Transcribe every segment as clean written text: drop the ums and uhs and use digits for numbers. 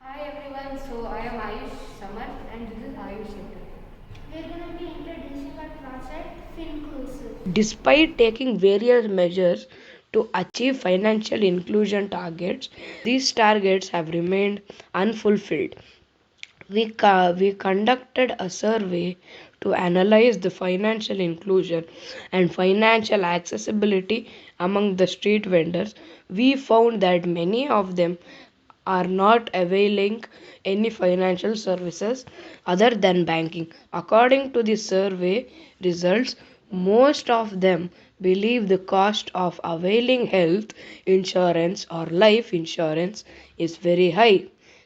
Hi everyone, so I am Ayush Samarth and this is Ayush Shettar. We're going to be introducing our project Finclusive. Despite taking various measures to achieve financial inclusion targets, these targets have remained unfulfilled. We conducted a survey to analyze the financial inclusion and financial accessibility among the street vendors. We found that many of them are not availing any financial services other than banking. According to the survey results, most of them believe the cost of availing health insurance or life insurance is very high.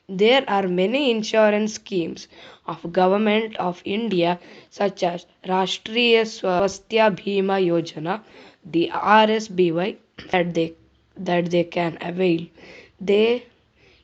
There are many insurance schemes of Government of India such as Rashtriya Swasthya Bima Yojana, the RSBY, that they can avail. They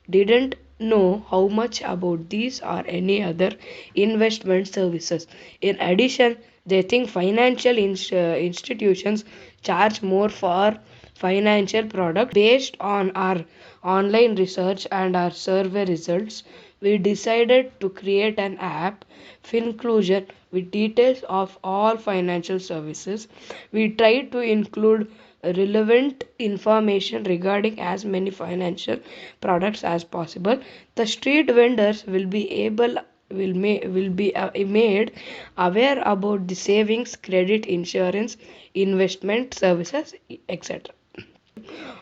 didn't know how much about these or any other investment services. In addition, they think financial institutions charge more for financial products. Based on our online research and our survey results, we decided to create an app, Finclusion, with details of all financial services. We tried to include relevant information regarding as many financial products as possible. The street vendors will be made aware about the savings, credit, insurance, investment services, etc.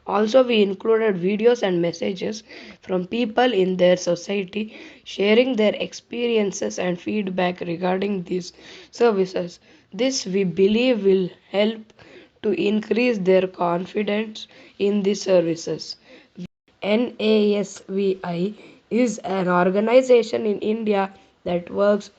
Also, we included videos and messages from people in their society sharing their experiences and feedback regarding these services. This we believe will help to increase their confidence in the services. NASVI is an organization in India that works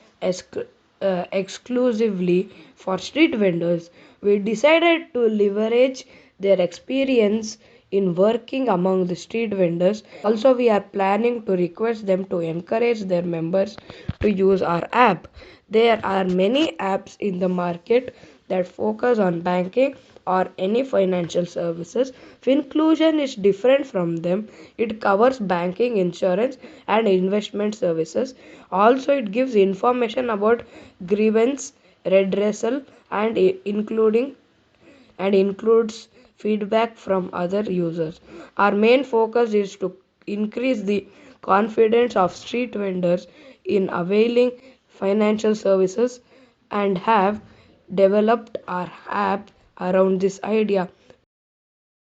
exclusively for street vendors. We decided to leverage their experience in working among the street vendors. Also, we are planning to request them to encourage their members to use our app. There are many apps in the market that focus on banking or any financial services. Finclusion is different from them. It covers banking, insurance, and investment services. Also, it gives information about grievance redressal and includes feedback from other users. Our main focus is to increase the confidence of street vendors in availing financial services and have developed our app around this idea.